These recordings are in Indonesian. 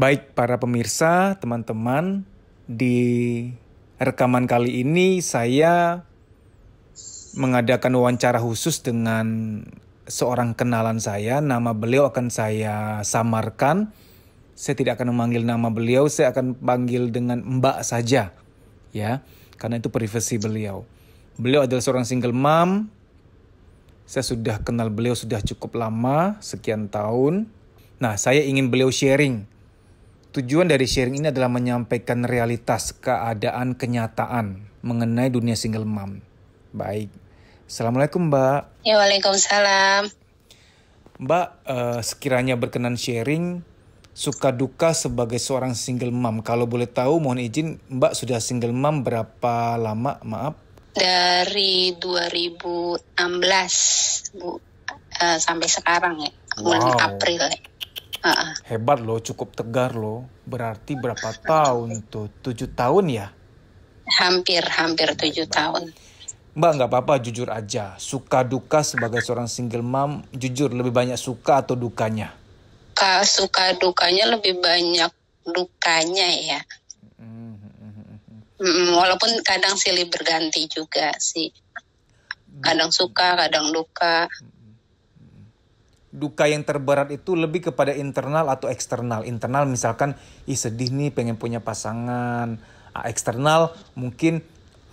Baik para pemirsa, teman-teman, di rekaman kali ini saya mengadakan wawancara khusus dengan seorang kenalan saya. Nama beliau akan saya samarkan. Saya tidak akan memanggil nama beliau, saya akan panggil dengan Mbak saja, ya, karena itu privasi beliau. Beliau adalah seorang single mom. Saya sudah kenal beliau sudah cukup lama, sekian tahun. Nah, saya ingin beliau sharing. Tujuan dari sharing ini adalah menyampaikan realitas, keadaan, kenyataan mengenai dunia single mom. Baik. Assalamualaikum, Mbak. Ya, waalaikumsalam. Mbak, sekiranya berkenan sharing, suka duka sebagai seorang single mom. Kalau boleh tahu, mohon izin, Mbak sudah single mom berapa lama, maaf? Dari 2016, Bu. Sampai sekarang ya, bulan April ya. Hebat loh, cukup tegar loh. Berarti berapa tahun tuh? 7 tahun ya? Hampir 7 tahun. Mbak, nggak apa-apa, jujur aja. Suka duka sebagai seorang single mom, jujur lebih banyak suka atau dukanya? Suka dukanya lebih banyak dukanya ya. Walaupun kadang silih berganti juga sih. Kadang suka, kadang duka. Duka yang terberat itu lebih kepada internal atau eksternal? Internal misalkan, sedih nih pengen punya pasangan. Eksternal mungkin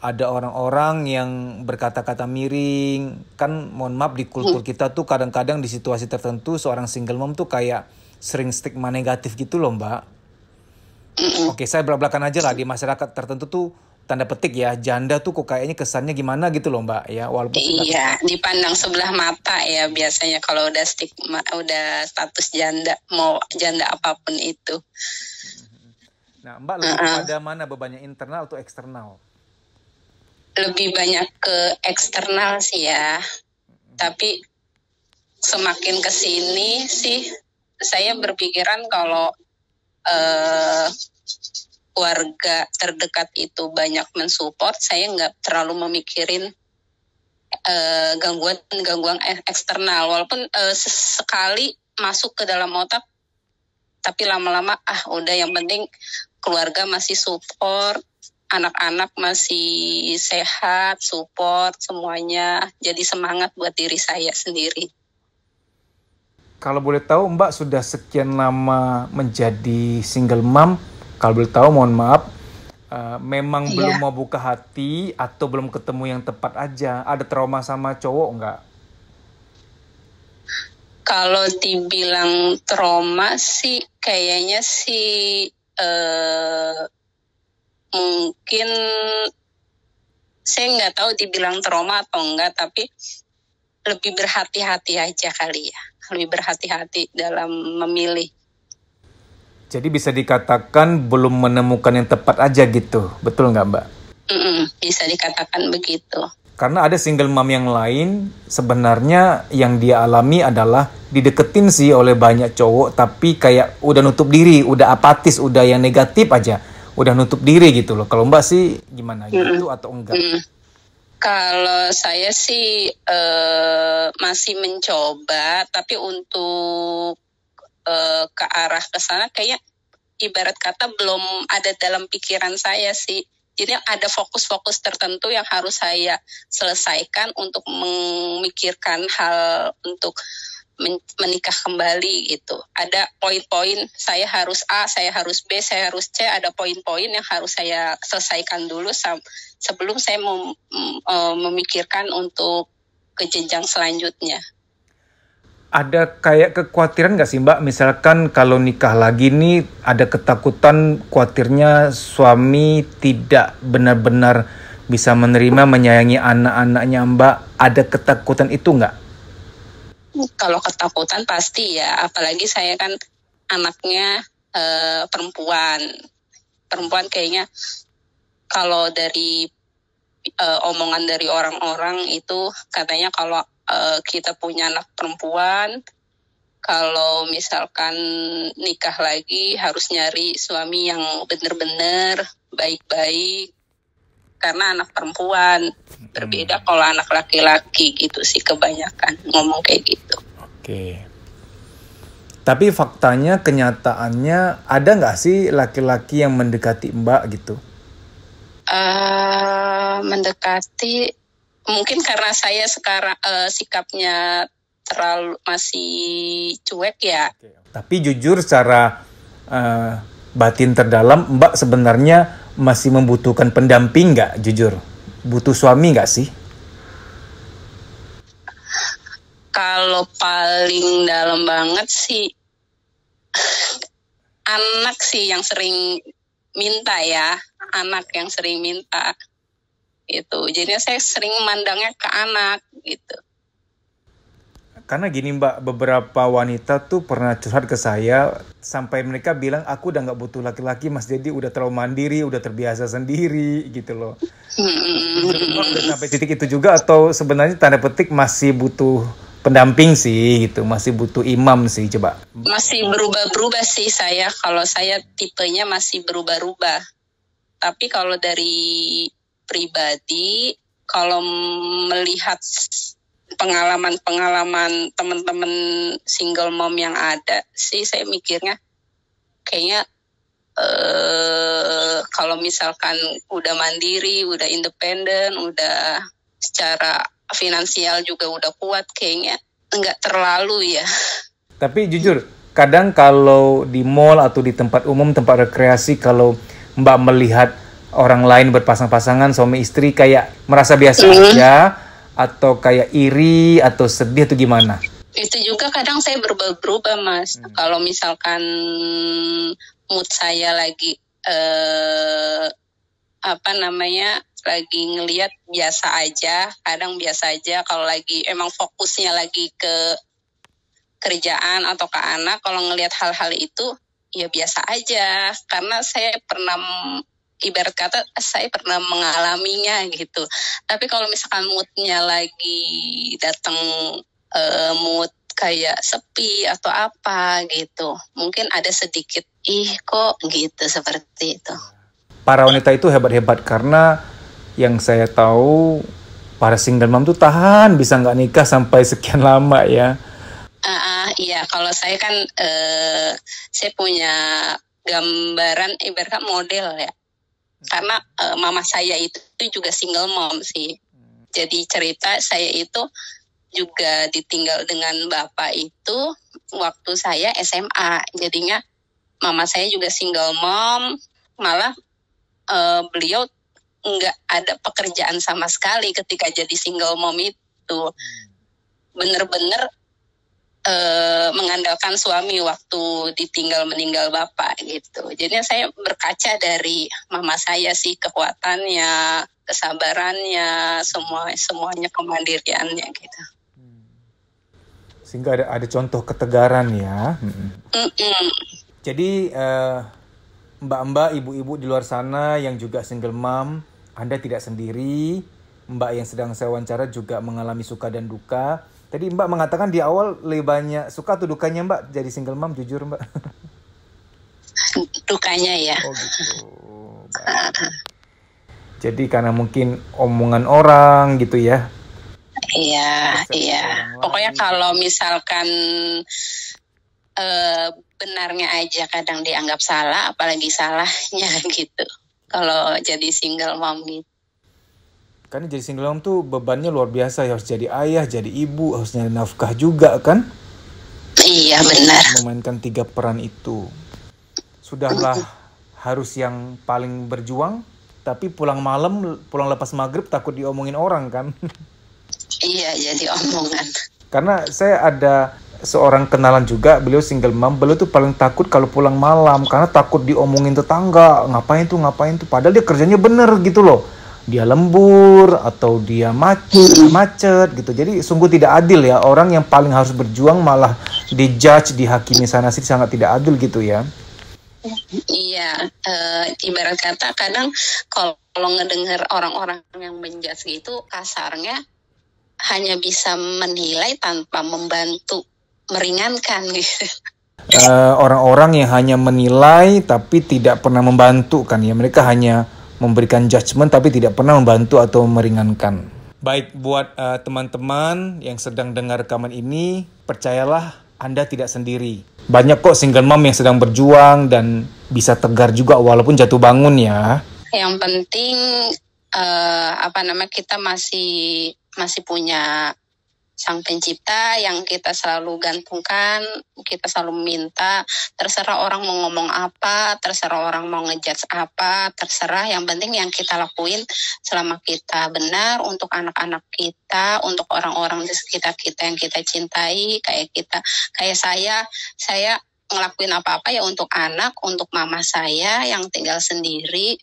ada orang-orang yang berkata-kata miring. Kan mohon maaf, di kultur kita tuh kadang-kadang di situasi tertentu seorang single mom tuh kayak sering stigma negatif gitu loh, Mbak. Oke, saya belak-belakan aja lah, di masyarakat tertentu tuh tanda petik ya, janda tuh kok kayaknya kesannya gimana gitu loh, Mbak, ya. Walaupun iya, dipandang sebelah mata ya biasanya kalau udah stigma, udah status janda, mau janda apapun itu. Nah, Mbak lebih kepada mana bebannya, internal atau eksternal? Lebih banyak ke eksternal sih ya. Tapi semakin kesini sih saya berpikiran kalau keluarga terdekat itu banyak mensupport, saya nggak terlalu memikirin gangguan eksternal. Walaupun sekali masuk ke dalam otak, tapi lama-lama udah, yang penting keluarga masih support, anak-anak masih sehat, support semuanya, jadi semangat buat diri saya sendiri. Kalau boleh tahu, Mbak sudah sekian lama menjadi single mom. Kalau boleh tahu, mohon maaf, memang belum mau buka hati atau belum ketemu yang tepat aja? Ada trauma sama cowok nggak? Kalau dibilang trauma sih, kayaknya sih mungkin saya nggak tahu dibilang trauma atau enggak, tapi lebih berhati-hati aja kali ya. Lebih berhati-hati dalam memilih. Jadi bisa dikatakan belum menemukan yang tepat aja gitu, betul nggak, Mbak? Bisa dikatakan begitu. Karena ada single mom yang lain, sebenarnya yang dia alami adalah dideketin sih oleh banyak cowok, tapi kayak udah nutup diri, udah apatis, udah yang negatif aja, udah nutup diri gitu loh. Kalau Mbak sih gimana, gitu atau enggak? Kalau saya sih masih mencoba, tapi untuk ke arah ke sana kayak ibarat kata belum ada dalam pikiran saya sih. Jadi ada fokus-fokus tertentu yang harus saya selesaikan untuk memikirkan hal untuk menikah kembali gitu. Ada poin-poin, saya harus A, saya harus B, saya harus C. Ada poin-poin yang harus saya selesaikan dulu sebelum saya memikirkan untuk ke jenjang selanjutnya. Ada kayak kekhawatiran nggak sih, Mbak? Misalkan kalau nikah lagi nih, ada ketakutan khawatirnya suami tidak benar-benar bisa menerima, menyayangi anak-anaknya, Mbak. Ada ketakutan itu nggak? Kalau ketakutan pasti ya, apalagi saya kan anaknya perempuan. Perempuan kayaknya kalau dari omongan dari orang-orang itu katanya kalau kita punya anak perempuan, kalau misalkan nikah lagi harus nyari suami yang benar-benar baik-baik karena anak perempuan. Berbeda kalau anak laki-laki gitu sih, kebanyakan ngomong kayak gitu. Oke. Tapi faktanya, kenyataannya, ada nggak sih laki-laki yang mendekati Mbak gitu? Mendekati, mungkin karena saya sekarang sikapnya terlalu masih cuek ya. Tapi jujur secara batin terdalam, Mbak sebenarnya masih membutuhkan pendamping nggak, jujur? Butuh suami nggak sih? Kalau paling dalam banget sih anak sih yang sering minta ya, anak yang sering minta gitu. Jadinya saya sering mandangnya ke anak gitu. Karena gini Mbak, beberapa wanita tuh pernah curhat ke saya sampai mereka bilang aku udah nggak butuh laki-laki Mas Dedi, udah terlalu mandiri, udah terbiasa sendiri gitu loh. Mbak udah sampai titik itu juga atau sebenarnya tanda petik masih butuh pendamping sih gitu, masih butuh imam sih coba. Masih berubah-berubah sih saya, kalau saya tipenya masih berubah-ubah. Tapi kalau dari pribadi, kalau melihat pengalaman teman-teman single mom yang ada sih, saya mikirnya kayaknya kalau misalkan udah mandiri, udah independen, udah secara finansial juga udah kuat, kayaknya nggak terlalu ya. Tapi jujur, kadang kalau di mall atau di tempat umum, tempat rekreasi, kalau Mbak melihat orang lain berpasang-pasangan suami istri kayak merasa biasa aja atau kayak iri atau sedih atau gimana? Itu juga kadang saya berubah-berubah Mas. Kalau misalkan mood saya lagi lagi ngelihat biasa aja, kadang biasa aja. Kalau lagi emang fokusnya lagi ke kerjaan atau ke anak, kalau ngelihat hal-hal itu ya biasa aja. Karena saya pernah, ibarat kata saya pernah mengalaminya gitu. Tapi kalau misalkan moodnya lagi datang mood kayak sepi atau apa gitu, mungkin ada sedikit kok gitu, seperti itu. Para wanita itu hebat-hebat karena yang saya tahu para single mom tuh tahan bisa nggak nikah sampai sekian lama ya. Iya, kalau saya kan saya punya gambaran ibaratnya model ya. Karena mama saya itu juga single mom sih. Jadi cerita saya itu juga ditinggal dengan bapak itu waktu saya SMA. Jadinya mama saya juga single mom, malah beliau nggak ada pekerjaan sama sekali ketika jadi single mom itu. Bener-bener mengandalkan suami waktu ditinggal meninggal bapak gitu. Jadi saya berkaca dari mama saya sih, kekuatannya, kesabarannya, semuanya kemandiriannya gitu. Sehingga ada contoh ketegaran ya. Jadi mbak-mbak, ibu-ibu di luar sana yang juga single mom, Anda tidak sendiri. Mbak yang sedang saya wawancara juga mengalami suka dan duka. Tadi Mbak mengatakan di awal lebih banyak suka atau dukanya Mbak jadi single mom, jujur Mbak? Dukanya ya. Oh gitu. Jadi karena mungkin omongan orang gitu ya? Iya. Pokoknya kalau misalkan benarnya aja kadang dianggap salah, apalagi salahnya gitu. Kalau jadi single mom gitu. Karena jadi single mom tuh bebannya luar biasa, harus jadi ayah, jadi ibu, harus nyari nafkah juga kan? Iya benar. Memainkan 3 peran itu. Sudahlah harus yang paling berjuang, tapi pulang malam, pulang lepas maghrib takut diomongin orang kan? Iya, jadi omongan. Karena saya ada seorang kenalan juga, beliau single mom, beliau tuh paling takut kalau pulang malam, karena takut diomongin tetangga, ngapain tuh, padahal dia kerjanya bener gitu loh. Dia lembur atau dia macet gitu. Jadi sungguh tidak adil ya, orang yang paling harus berjuang malah dijudge, dihakimi sana sini, sangat tidak adil gitu ya. Iya, ibarat kata kadang kalau ngedengar orang-orang yang menjudge gitu, kasarnya hanya bisa menilai tanpa membantu, meringankan gitu. Orang-orang yang hanya menilai tapi tidak pernah membantu kan ya, mereka hanya memberikan judgement tapi tidak pernah membantu atau meringankan. Baik, buat teman-teman yang sedang dengar rekaman ini, percayalah Anda tidak sendiri. Banyak kok single mom yang sedang berjuang dan bisa tegar juga walaupun jatuh bangun ya. Yang penting kita masih punya Sang Pencipta yang kita selalu gantungkan, kita selalu minta. Terserah orang mau ngomong apa, terserah orang mau ngejudge apa, terserah. Yang penting yang kita lakuin selama kita benar untuk anak-anak kita, untuk orang-orang di sekitar kita yang kita cintai, kayak saya ngelakuin apa-apa ya untuk anak, untuk mama saya yang tinggal sendiri.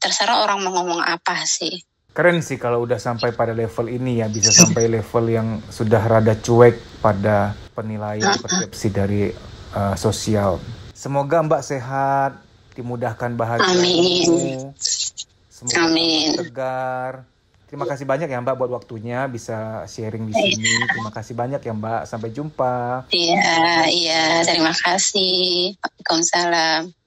Terserah orang mau ngomong apa sih. Keren sih kalau udah sampai pada level ini ya, bisa sampai level yang sudah rada cuek pada penilaian persepsi dari sosial. Semoga Mbak sehat, dimudahkan bahagiamu, semoga tegar. Terima kasih banyak ya Mbak buat waktunya bisa sharing di sini. Terima kasih banyak ya Mbak, sampai jumpa. Iya, terima kasih. Waalaikumsalam.